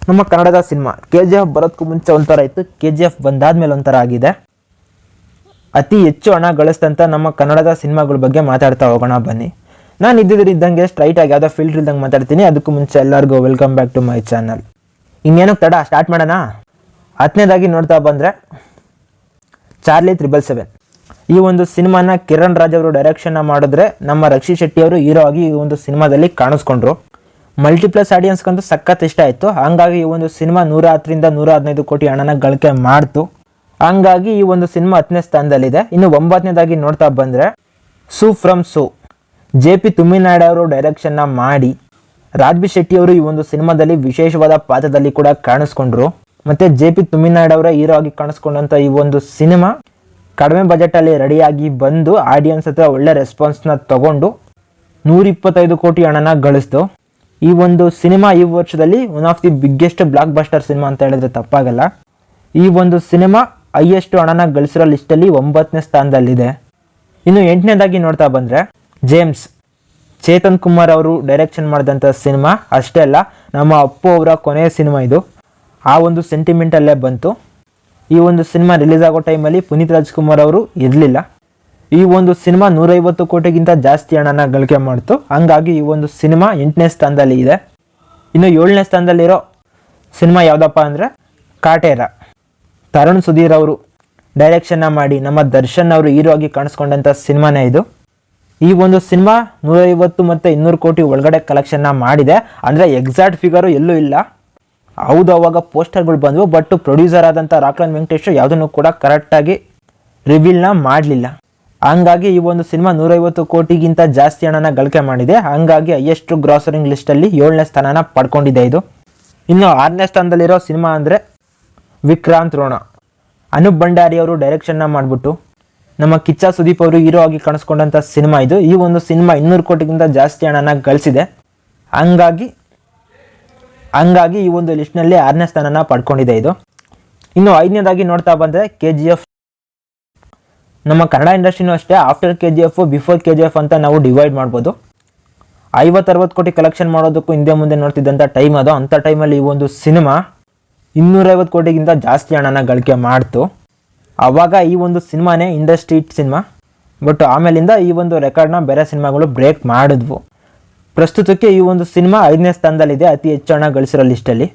ನಮ್ಮ ಕನ್ನಡದ cinema KGF ಬರೋದಕ್ಕೂ ಮುಂಚೆ ಒಂಥರ ಇತ್ತು, KGF ಬಂದಾದ್ಮೇಲೆ ಒಂಥರ ಆಗಿದೆ. ಅತಿ ಹೆಚ್ಚು ಹಣ ಗಳಿಸ್ತಂತ ನಮ್ಮ ಕನ್ನಡದ ಸಿನಿಮಾಗಳ ಬಗ್ಗೆ ಮಾತಾಡ್ತಾ ಹೋಗೋಣ ಬನ್ನಿ. ನಾನು ಇದ್ದಂಗೆ ಸ್ಟ್ರೈಟ್ ಆಗಿ ಯಾವುದೋ ಫಿಲ್ಟರ್ ಇಲ್ದಂಗೆ ಮಾತಾಡ್ತೀನಿ. ಅದಕ್ಕೂ ಮುಂಚೆ ಎಲ್ಲರಿಗೂ welcome back to my channel. ಇನ್ನೇನು ತಡ ಸ್ಟಾರ್ಟ್ ಮಾಡೋಣ. 10ನೇದಾಗಿ ನೋಡ್ತಾ ಬಂದರೆ ಚಾರ್ಲಿ 777. ಈ ಒಂದು ಸಿನಿಮಾನ ಕಿರಣ್ ರಾಜ್ ಅವರು ಡೈರೆಕ್ಷನ್ ಮಾಡಿದ್ರೆ ನಮ್ಮ ರಕ್ಷಿತ್ ಶೆಟ್ಟಿ ಅವರು ಹೀರೋ ಆಗಿ ಈ ಒಂದು ಸಿನಿಮಾದಲ್ಲಿ ಕಾಣಿಸ್ಕೊಂಡ್ರು. ಮಲ್ಟಿಪ್ಲೆಕ್ಸ್ ಆಡಿಯನ್ಸ್ಗಂತೂ ಸಖತ್ ಇಷ್ಟ ಆಯಿತು. ಹಂಗಾಗಿ ಈ ಒಂದು ಸಿನಿಮಾ 110ರಿಂದ 115 ಕೋಟಿ ಹಣನ ಗಳಿಕೆ ಮಾಡ್ತು. ಹಂಗಾಗಿ ಈ ಒಂದು ಸಿನಿಮಾ 10ನೇ ಸ್ಥಾನದಲ್ಲಿದೆ. ಇನ್ನು 9ನೇದಾಗಿ ನೋಡ್ತಾ ಬಂದರೆ ಸೂ ಫ್ರಮ್ ಸೂ, JP ತುಮ್ಮಿನಾಡೆ ಅವರು ಡೈರೆಕ್ಷನ್ನ ಮಾಡಿ ರಾಜ್ಬಿ ಶೆಟ್ಟಿ ಅವರು ಈ ಒಂದು ಸಿನಿಮಾದಲ್ಲಿ ವಿಶೇಷವಾದ ಪಾತ್ರದಲ್ಲಿ ಕೂಡ ಕಾಣಿಸ್ಕೊಂಡ್ರು. ಮತ್ತು JP ತುಮ್ಮಿನಾಡೆ ಅವರ ಹೀರೋ ಆಗಿ ಕಾಣಿಸ್ಕೊಂಡಂಥ ಈ ಒಂದು ಸಿನಿಮಾ ಕಡಿಮೆ ಬಜೆಟಲ್ಲಿ ರೆಡಿಯಾಗಿ ಬಂದು ಆಡಿಯನ್ಸ್ ಹತ್ರ ಒಳ್ಳೆ ರೆಸ್ಪಾನ್ಸ್ನ ತಗೊಂಡು 125 ಕೋಟಿ ಹಣನ ಗಳಿಸ್ತು. ಈ ಒಂದು ಸಿನಿಮಾ ಈ ವರ್ಷದಲ್ಲಿ one of the biggest blockbuster cinema ಅಂತ ಹೇಳಿದ್ರೆ ತಪ್ಪಾಗಲ್ಲ. ಈ ಒಂದು ಸಿನಿಮಾ ಹೈಯೆಸ್ಟ್ ಹಣನ ಗಳಿಸಿರೋ ಲಿಸ್ಟಲ್ಲಿ 9ನೇ ಸ್ಥಾನದಲ್ಲಿದೆ. ಇನ್ನು 8ನೇದಾಗಿ ನೋಡ್ತಾ ಬಂದರೆ ಜೇಮ್ಸ್, ಚೇತನ್ ಕುಮಾರ್ ಅವರು ಡೈರೆಕ್ಷನ್ ಮಾಡಿದಂಥ ಸಿನಿಮಾ. ಅಷ್ಟೇ ಅಲ್ಲ, ನಮ್ಮ ಅಪ್ಪು ಅವರ ಕೊನೆಯ ಸಿನಿಮಾ ಇದು. ಆ ಒಂದು ಸೆಂಟಿಮೆಂಟಲ್ಲೇ ಬಂತು. ಈ ಒಂದು ಸಿನಿಮಾ ರಿಲೀಸ್ ಆಗೋ ಟೈಮಲ್ಲಿ ಪುನೀತ್ ರಾಜ್ಕುಮಾರ್ ಅವರು ಇರಲಿಲ್ಲ. ಈ ಒಂದು ಸಿನಿಮಾ 150 ಕೋಟಿಗಿಂತ ಜಾಸ್ತಿ ಹಣನ ಗಳಿಕೆ ಮಾಡ್ತು. ಹಂಗಾಗಿ ಈ ಒಂದು ಸಿನಿಮಾ 8ನೇ ಸ್ಥಾನದಲ್ಲಿ ಇದೆ. ಇನ್ನು 7ನೇ ಸ್ಥಾನದಲ್ಲಿರೋ ಸಿನಿಮಾ ಯಾವುದಪ್ಪ ಅಂದರೆ ಕಾಟೇರ. ತರುಣ್ ಸುಧೀರ್ ಅವರು ಡೈರೆಕ್ಷನ್ನ ಮಾಡಿ ನಮ್ಮ ದರ್ಶನ್ ಅವರು ಹೀರೋ ಆಗಿ ಕಾಣಿಸ್ಕೊಂಡಂಥ ಸಿನಿಮಾನೇ ಇದು. ಈ ಒಂದು ಸಿನಿಮಾ 150 ಮತ್ತು 200 ಕೋಟಿ ಒಳಗಡೆ ಕಲೆಕ್ಷನ್ನ ಮಾಡಿದೆ. ಅಂದರೆ ಎಕ್ಸಾಕ್ಟ್ ಫಿಗರು ಎಲ್ಲೂ ಇಲ್ಲ. ಹೌದು, ಅವಾಗ ಪೋಸ್ಟರ್ಗಳು ಬಂದವು, ಬಟ್ ಪ್ರೊಡ್ಯೂಸರ್ ಆದಂಥ ರಾಕ್ಲೈನ್ ವೆಂಕಟೇಶ್ ಯಾವುದನ್ನು ಕೂಡ ಕರೆಕ್ಟಾಗಿ ರಿವೀಲ್ನ ಮಾಡಲಿಲ್ಲ. ಹಂಗಾಗಿ ಈ ಒಂದು ಸಿನಿಮಾ 150 ಕೋಟಿಗಿಂತ ಜಾಸ್ತಿ ಹಣನ ಗಳಿಕೆ ಮಾಡಿದೆ. ಹಂಗಾಗಿ ಹೈಯೆಸ್ಟ್ ಗ್ರಾಸರಿಂಗ್ ಲಿಸ್ಟಲ್ಲಿ 7ನೇ ಸ್ಥಾನನ ಪಡ್ಕೊಂಡಿದೆ ಇದು. ಇನ್ನು 6ನೇ ಸ್ಥಾನದಲ್ಲಿರೋ ಸಿನಿಮಾ ಅಂದರೆ ವಿಕ್ರಾಂತ್ ರೋಣ. ಅನೂಪ್ ಭಂಡಾರಿ ಅವರು ಡೈರೆಕ್ಷನ್ನ ಮಾಡಿಬಿಟ್ಟು ನಮ್ಮ ಕಿಚ್ಚ ಸುದೀಪ್ ಅವರು ಹೀರೋ ಆಗಿ ಕಾಣಿಸ್ಕೊಂಡಂಥ ಸಿನಿಮಾ ಇದು. ಈ ಒಂದು ಸಿನಿಮಾ 200 ಕೋಟಿಗಿಂತ ಜಾಸ್ತಿ ಹಣನ ಗಳಿಸಿದೆ. ಹಂಗಾಗಿ ಈ ಒಂದು ಲಿಸ್ಟ್ನಲ್ಲಿ 6ನೇ ಸ್ಥಾನನ ಪಡ್ಕೊಂಡಿದೆ ಇದು. ಇನ್ನು 5ನೇದಾಗಿ ನೋಡ್ತಾ ಬಂದರೆ KGF. ನಮ್ಮ ಕನ್ನಡ ಇಂಡಸ್ಟ್ರಿನೂ ಅಷ್ಟೇ, ಆಫ್ಟರ್ KGF ಬಿಫೋರ್ KGF ಅಂತ ನಾವು ಡಿವೈಡ್ ಮಾಡ್ಬೋದು. 50-60 ಕೋಟಿ ಕಲೆಕ್ಷನ್ ಮಾಡೋದಕ್ಕೂ ಹಿಂದೆ ಮುಂದೆ ನೋಡ್ತಿದ್ದಂಥ ಟೈಮ್ ಅದು. ಅಂಥ ಟೈಮಲ್ಲಿ ಈ ಒಂದು ಸಿನಿಮಾ 250 ಕೋಟಿಗಿಂತ ಜಾಸ್ತಿ ಹಣನ ಗಳಿಕೆ ಮಾಡ್ತು. ಆವಾಗ ಈ ಒಂದು ಸಿನಿಮಾನೇ ಇಂಡಸ್ಟ್ರಿ ಹಿಟ್ ಸಿನಿಮಾ. ಬಟ್ ಆಮೇಲಿಂದ ಈ ಒಂದು ರೆಕಾರ್ಡ್ನ ಬೇರೆ ಸಿನಿಮಾಗಳು ಬ್ರೇಕ್ ಮಾಡಿದ್ವು. ಪ್ರಸ್ತುತಕ್ಕೆ ಈ ಒಂದು ಸಿನಿಮಾ 5ನೇ ಸ್ಥಾನದಲ್ಲಿದೆ ಅತಿ ಹೆಚ್ಚು ಹಣ ಗಳಿಸಿರೋ ಲಿಸ್ಟಲ್ಲಿ.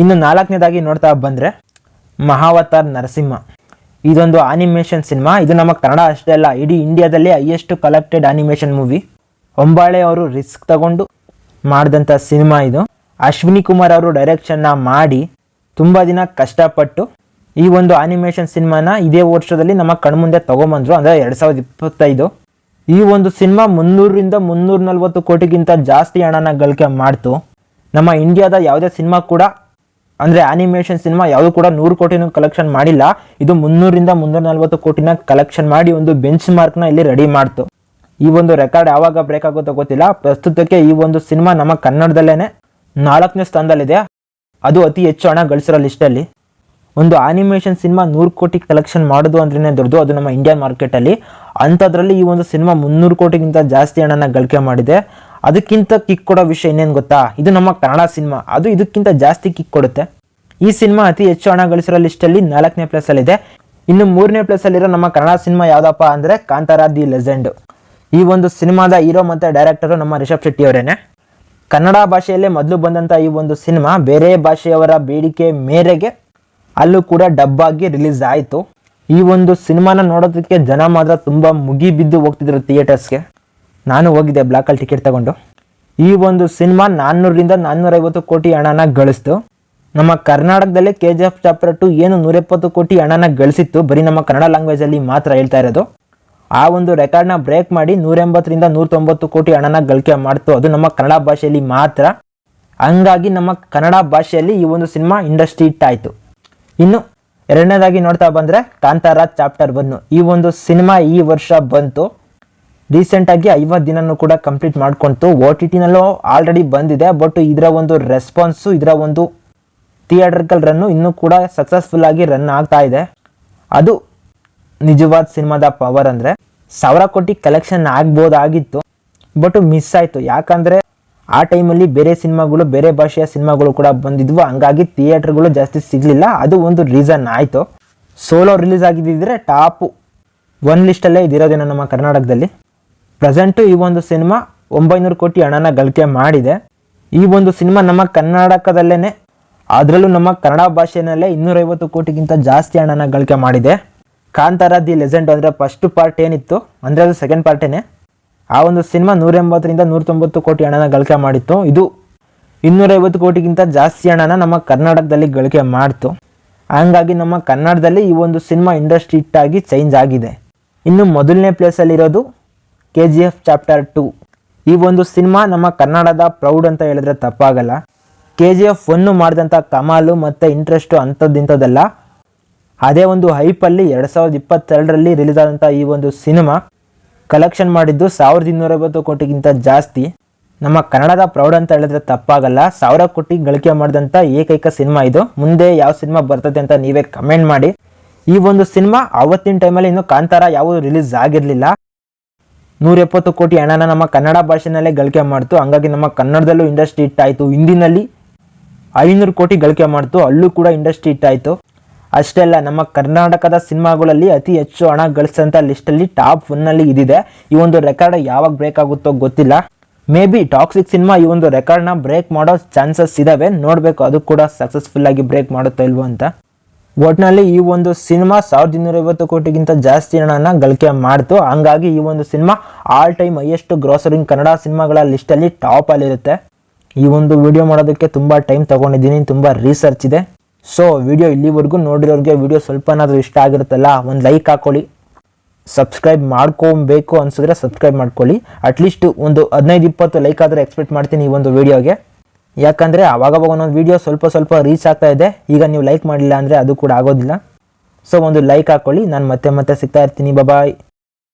ಇನ್ನು 4ನೇದಾಗಿ ನೋಡ್ತಾ ಬಂದರೆ ಮಹಾವತಾರ್ ನರಸಿಂಹ. ಇದೊಂದು ಆನಿಮೇಷನ್ ಸಿನಿಮಾ. ಇದು ನಮ್ಮ ಕನ್ನಡ ಅಷ್ಟೇ ಅಲ್ಲ, ಇಡೀ ಇಂಡಿಯಾದಲ್ಲಿ ಹೈಯೆಸ್ಟ್ ಕಲೆಕ್ಟೆಡ್ ಆನಿಮೇಷನ್ ಮೂವಿ. ಹೊಂಬಾಳೆ ಅವರು ರಿಸ್ಕ್ ತಗೊಂಡು ಮಾಡಿದಂಥ ಸಿನಿಮಾ ಇದು. ಅಶ್ವಿನಿ ಕುಮಾರ್ ಅವರು ಡೈರೆಕ್ಷನ್ನ ಮಾಡಿ ತುಂಬ ದಿನ ಕಷ್ಟಪಟ್ಟು ಈ ಒಂದು ಆನಿಮೇಷನ್ ಸಿನಿಮಾನ ಇದೇ ವರ್ಷದಲ್ಲಿ ನಮ್ಮ ಕಣ್ಮುಂದೆ ತೊಗೊಂಬಂದರು, ಅಂದರೆ 2025. ಈ ಒಂದು ಸಿನಿಮಾ 300ರಿಂದ 340 ಕೋಟಿಗಿಂತ ಜಾಸ್ತಿ ಹಣನ ಗಳಿಕೆ ಮಾಡ್ತು. ನಮ್ಮ ಇಂಡಿಯಾದ ಯಾವುದೇ ಸಿನಿಮಾ ಕೂಡ, ಅಂದರೆ ಆನಿಮೇಷನ್ ಸಿನಿಮಾ ಯಾವುದು ಕೂಡ 100 ಕೋಟಿನೂ ಕಲೆಕ್ಷನ್ ಮಾಡಿಲ್ಲ. ಇದು 300ರಿಂದ 340 ಕೋಟಿನ ಕಲೆಕ್ಷನ್ ಮಾಡಿ ಒಂದು ಬೆಂಚ್ ಮಾರ್ಕ್ನ ಇಲ್ಲಿ ರೆಡಿ ಮಾಡ್ತು. ಈ ಒಂದು ರೆಕಾರ್ಡ್ ಯಾವಾಗ ಬ್ರೇಕ್ ಆಗುತ್ತೋ ಗೊತ್ತಿಲ್ಲ. ಪ್ರಸ್ತುತಕ್ಕೆ ಈ ಒಂದು ಸಿನಿಮಾ ನಮ್ಮ ಕನ್ನಡದಲ್ಲೇ 4ನೇ ಸ್ಥಾನದಲ್ಲಿದೆ. ಅದು ಅತಿ ಹೆಚ್ಚು ಹಣ ಗಳಿಸಿರೋ ಲಿಸ್ಟಲ್ಲಿ. ಒಂದು ಆನಿಮೇಷನ್ ಸಿನಿಮಾ 100 ಕೋಟಿ ಕಲೆಕ್ಷನ್ ಮಾಡೋದು ಅಂದ್ರೇ ದೊಡ್ಡದು, ಅದು ನಮ್ಮ ಇಂಡಿಯನ್ ಮಾರ್ಕೆಟಲ್ಲಿ. ಅಂಥದ್ರಲ್ಲಿ ಈ ಒಂದು ಸಿನಿಮಾ 300 ಕೋಟಿಗಿಂತ ಜಾಸ್ತಿ ಹಣನ ಗಳಿಕೆ ಮಾಡಿದೆ. ಅದಕ್ಕಿಂತ ಕಿಕ್ ಕೊಡೋ ವಿಷಯ ಇನ್ನೇನು ಗೊತ್ತಾ, ಇದು ನಮ್ಮ ಕನ್ನಡ ಸಿನಿಮಾ, ಅದು ಇದಕ್ಕಿಂತ ಜಾಸ್ತಿ ಕಿಕ್ ಕೊಡುತ್ತೆ. ಈ ಸಿನಿಮಾ ಅತಿ ಹೆಚ್ಚು ಹಣ ಗಳಿಸಿರೋ ಲಿಸ್ಟಲ್ಲಿ 4ನೇ ಪ್ಲೇಸಲ್ಲಿದೆ. ಇನ್ನು 3ನೇ ಪ್ಲೇಸಲ್ಲಿರೋ ನಮ್ಮ ಕನ್ನಡ ಸಿನಿಮಾ ಯಾವುದಪ್ಪ ಅಂದರೆ ಕಾಂತಾರ ದಿ ಲೆಜೆಂಡ್. ಈ ಒಂದು ಸಿನಿಮಾದ ಹೀರೋ ಮತ್ತು ಡೈರೆಕ್ಟರು ನಮ್ಮ ರಿಷಬ್ ಶೆಟ್ಟಿ ಅವರೇನೆ. ಕನ್ನಡ ಭಾಷೆಯಲ್ಲೇ ಮೊದಲು ಬಂದಂಥ ಈ ಒಂದು ಸಿನಿಮಾ ಬೇರೆ ಭಾಷೆಯವರ ಬೇಡಿಕೆ ಮೇರೆಗೆ ಅಲ್ಲೂ ಕೂಡ ಡಬ್ ಆಗಿ ರಿಲೀಸ್ ಆಯಿತು. ಈ ಒಂದು ಸಿನಿಮಾನ ನೋಡೋದಕ್ಕೆ ಜನ ಮಾತ್ರ ತುಂಬ ಮುಗಿಬಿದ್ದು ಹೋಗ್ತಿದ್ರು ಥಿಯೇಟರ್ಸ್ಗೆ. ನಾನು ಹೋಗಿದ್ದೆ ಬ್ಲಾಕಲ್ಲಿ ಟಿಕೆಟ್ ತಗೊಂಡು. ಈ ಒಂದು ಸಿನಿಮಾ 400ರಿಂದ 450 ಕೋಟಿ ಹಣನ ಗಳಿಸ್ತು. ನಮ್ಮ ಕರ್ನಾಟಕದಲ್ಲೇ KGF ಚಾಪ್ಟರ್ 2 ಏನು 170 ಕೋಟಿ ಹಣನ ಗಳಿಸಿತ್ತು, ಬರೀ ನಮ್ಮ ಕನ್ನಡ ಲ್ಯಾಂಗ್ವೇಜಲ್ಲಿ ಮಾತ್ರ ಹೇಳ್ತಾ ಇರೋದು. ಆ ಒಂದು ರೆಕಾರ್ಡ್ನ ಬ್ರೇಕ್ ಮಾಡಿ 180ರಿಂದ 190 ಕೋಟಿ ಹಣನ ಗಳಿಕೆ ಮಾಡ್ತು. ಅದು ನಮ್ಮ ಕನ್ನಡ ಭಾಷೆಯಲ್ಲಿ ಮಾತ್ರ. ಹಂಗಾಗಿ ನಮ್ಮ ಕನ್ನಡ ಭಾಷೆಯಲ್ಲಿ ಈ ಒಂದು ಸಿನಿಮಾ ಇಂಡಸ್ಟ್ರಿ ಹಿಟ್ ಆಯಿತು. ಇನ್ನು 2ನೇದಾಗಿ ನೋಡ್ತಾ ಬಂದರೆ ಕಾಂತಾರ ಚಾಪ್ಟರ್ 1. ಈ ಒಂದು ಸಿನಿಮಾ ಈ ವರ್ಷ ಬಂತು. ರೀಸೆಂಟಾಗಿ 50 ದಿನನೂ ಕೂಡ ಕಂಪ್ಲೀಟ್ ಮಾಡ್ಕೊಳ್ತು. OTTನಲ್ಲೂ ಆಲ್ರೆಡಿ ಬಂದಿದೆ. ಬಟ್ ಇದರ ಒಂದು ರೆಸ್ಪಾನ್ಸು, ಇದರ ಒಂದು ಥಿಯೇಟ್ರಿಕಲ್ ರನ್ನು ಇನ್ನೂ ಕೂಡ ಸಕ್ಸಸ್ಫುಲ್ಲಾಗಿ ರನ್ ಆಗ್ತಾ ಇದೆ. ಅದು ನಿಜವಾದ ಸಿನಿಮಾದ ಪವರ್. ಅಂದರೆ 1000 ಕೋಟಿ ಕಲೆಕ್ಷನ್ ಆಗ್ಬೋದಾಗಿತ್ತು, ಬಟ್ ಮಿಸ್ ಆಯಿತು. ಯಾಕಂದರೆ ಆ ಟೈಮಲ್ಲಿ ಬೇರೆ ಸಿನಿಮಾಗಳು, ಬೇರೆ ಭಾಷೆಯ ಸಿನಿಮಾಗಳು ಕೂಡ ಬಂದಿದ್ವು, ಹಂಗಾಗಿ ಥಿಯೇಟರ್ಗಳು ಜಾಸ್ತಿ ಸಿಗಲಿಲ್ಲ. ಅದು ಒಂದು ರೀಸನ್ ಆಯಿತು. ಸೋಲೋ ರಿಲೀಸ್ ಆಗಿದ್ದಿದ್ರೆ ಟಾಪ್ 1 ಲಿಸ್ಟಲ್ಲೇ ಇದಿರೋದೇನೋ ನಮ್ಮ ಕರ್ನಾಟಕದಲ್ಲಿ. ಪ್ರೆಸೆಂಟು ಈ ಒಂದು ಸಿನಿಮಾ 900 ಕೋಟಿ ಹಣನ ಗಳಿಕೆ ಮಾಡಿದೆ. ಈ ಒಂದು ಸಿನಿಮಾ ನಮ್ಮ ಕರ್ನಾಟಕದಲ್ಲೇ, ಅದರಲ್ಲೂ ನಮ್ಮ ಕನ್ನಡ ಭಾಷೆಯಲ್ಲೇ 250 ಕೋಟಿಗಿಂತ ಜಾಸ್ತಿ ಹಣನ ಗಳಿಕೆ ಮಾಡಿದೆ. ಕಾಂತಾರ ದಿ ಲೆಜೆಂಡ್ ಅಂದರೆ ಫಸ್ಟ್ ಪಾರ್ಟ್ ಏನಿತ್ತು ಅಂದರೆ ಅದು ಸೆಕೆಂಡ್ ಪಾರ್ಟೇನೆ. ಆ ಒಂದು ಸಿನಿಮಾ 180ರಿಂದ 190 ಕೋಟಿ ಹಣನ ಗಳಿಕೆ ಮಾಡಿತ್ತು. ಇದು 250 ಕೋಟಿಗಿಂತ ಜಾಸ್ತಿ ಹಣನ ನಮ್ಮ ಕರ್ನಾಟಕದಲ್ಲಿ ಗಳಿಕೆ ಮಾಡಿತು. ಹಂಗಾಗಿ ನಮ್ಮ ಕನ್ನಡದಲ್ಲಿ ಈ ಒಂದು ಸಿನಿಮಾ ಇಂಡಸ್ಟ್ರಿ ಹಿಟ್ಟಾಗಿ ಚೇಂಜ್ ಆಗಿದೆ. ಇನ್ನು ಮೊದಲನೇ ಪ್ಲೇಸಲ್ಲಿರೋದು KGF ಚಾಪ್ಟರ್ 2. ಈ ಒಂದು ಸಿನಿಮಾ ನಮ್ಮ ಕನ್ನಡದ ಪ್ರೌಡ್ ಅಂತ ಹೇಳಿದ್ರೆ ತಪ್ಪಾಗಲ್ಲ. KGF 1 ಮಾಡಿದಂಥ ಕಮಾಲು ಮತ್ತು ಇಂಟ್ರೆಸ್ಟು ಅಂಥದ್ದಿಂಥದ್ದಲ್ಲ. ಅದೇ ಒಂದು ಹೈಪಲ್ಲಿ 2022ರಲ್ಲಿ ರಿಲೀಸ್ ಆದಂಥ ಈ ಒಂದು ಸಿನಿಮಾ ಕಲೆಕ್ಷನ್ ಮಾಡಿದ್ದು 1250 ಕೋಟಿಗಿಂತ ಜಾಸ್ತಿ. ನಮ್ಮ ಕನ್ನಡದ ಪ್ರೌಡ್ ಅಂತ ಹೇಳಿದ್ರೆ ತಪ್ಪಾಗಲ್ಲ. 1000 ಕೋಟಿ ಗಳಿಕೆ ಮಾಡಿದಂಥ ಏಕೈಕ ಸಿನಿಮಾ ಇದು. ಮುಂದೆ ಯಾವ ಸಿನಿಮಾ ಬರ್ತದೆ ಅಂತ ನೀವೇ ಕಮೆಂಟ್ ಮಾಡಿ. ಈ ಒಂದು ಸಿನಿಮಾ ಆವತ್ತಿನ ಟೈಮಲ್ಲಿ ಇನ್ನೂ ಕಾಂತಾರ ಯಾವುದು ರಿಲೀಸ್ ಆಗಿರಲಿಲ್ಲ. 170 ಕೋಟಿ ಹಣನ ನಮ್ಮ ಕನ್ನಡ ಭಾಷೆನಲ್ಲೇ ಗಳಿಕೆ ಮಾಡ್ತು. ಹಂಗಾಗಿ ನಮ್ಮ ಕನ್ನಡದಲ್ಲೂ ಇಂಡಸ್ಟ್ರಿ ಹಿಟ್ ಆಯಿತು. ಹಿಂದಿನಲ್ಲಿ 500 ಕೋಟಿ ಗಳಿಕೆ ಮಾಡ್ತು, ಅಲ್ಲೂ ಕೂಡ ಇಂಡಸ್ಟ್ರಿ ಹಿಟ್ ಆಯಿತು. ಅಷ್ಟೇ ಅಲ್ಲ, ನಮ್ಮ ಕರ್ನಾಟಕದ ಸಿನಿಮಾಗಳಲ್ಲಿ ಅತಿ ಹೆಚ್ಚು ಹಣ ಗಳಿಸಿದಂಥ ಲಿಸ್ಟಲ್ಲಿ ಟಾಪ್ 1ನಲ್ಲಿ ಇದಿದೆ. ಈ ಒಂದು ರೆಕಾರ್ಡ್ ಯಾವಾಗ ಬ್ರೇಕ್ ಆಗುತ್ತೋ ಗೊತ್ತಿಲ್ಲ. ಮೇ ಬಿ ಟಾಕ್ಸಿಕ್ ಸಿನಿಮಾ ಈ ಒಂದು ರೆಕಾರ್ಡ್ನ ಬ್ರೇಕ್ ಮಾಡೋ ಚಾನ್ಸಸ್ ಇದ್ದಾವೆ. ನೋಡಬೇಕು ಅದು ಕೂಡ ಸಕ್ಸಸ್ಫುಲ್ಲಾಗಿ ಬ್ರೇಕ್ ಮಾಡುತ್ತೋ ಇಲ್ವೋ ಅಂತ. ಒಟ್ಟಿನಲ್ಲಿ ಈ ಒಂದು ಸಿನಿಮಾ 1250 ಕೋಟಿಗಿಂತ ಜಾಸ್ತಿ ಹಣನ ಗಳಿಕೆ ಮಾಡ್ತು. ಹಂಗಾಗಿ ಈ ಒಂದು cinema all time highest grossing Kannada ಸಿನಿಮಾಗಳ ಲಿಸ್ಟಲ್ಲಿ ಟಾಪಲ್ಲಿರುತ್ತೆ. ಈ ಒಂದು ವಿಡಿಯೋ ಮಾಡೋದಕ್ಕೆ ತುಂಬ ಟೈಮ್ ತೊಗೊಂಡಿದ್ದೀನಿ, ತುಂಬ ರಿಸರ್ಚ್ ಇದೆ. ಸೊ ವಿಡಿಯೋ ಇಲ್ಲಿವರೆಗೂ ನೋಡಿರೋರಿಗೆ ವಿಡಿಯೋ ಸ್ವಲ್ಪನಾದರೂ ಇಷ್ಟ ಆಗಿರುತ್ತಲ್ಲ, ಒಂದು ಲೈಕ್ ಹಾಕ್ಕೊಳ್ಳಿ. ಸಬ್ಸ್ಕ್ರೈಬ್ ಮಾಡ್ಕೊಬೇಕು ಅನಿಸಿದ್ರೆ ಸಬ್ಸ್ಕ್ರೈಬ್ ಮಾಡ್ಕೊಳ್ಳಿ. ಅಟ್ಲೀಸ್ಟ್ ಒಂದು 15-20 ಲೈಕ್ ಆದರೆ ಎಕ್ಸ್ಪೆಕ್ಟ್ ಮಾಡ್ತೀನಿ ಈ ಒಂದು ವಿಡಿಯೋಗೆ. ಯಾಕಂದರೆ ಅವಾಗವಾಗ ಒಂದೊಂದು ವಿಡಿಯೋ ಸ್ವಲ್ಪ ರೀಚ್ ಆಗ್ತಾ ಇದೆ. ಈಗ ನೀವು ಲೈಕ್ ಮಾಡಿಲ್ಲ ಅಂದರೆ ಅದು ಕೂಡ ಆಗೋದಿಲ್ಲ. ಸೊ ಒಂದು ಲೈಕ್ ಹಾಕ್ಕೊಳ್ಳಿ. ನಾನು ಮತ್ತೆ ಸಿಗ್ತಾ ಇರ್ತೀನಿ. ಬಾಯ್.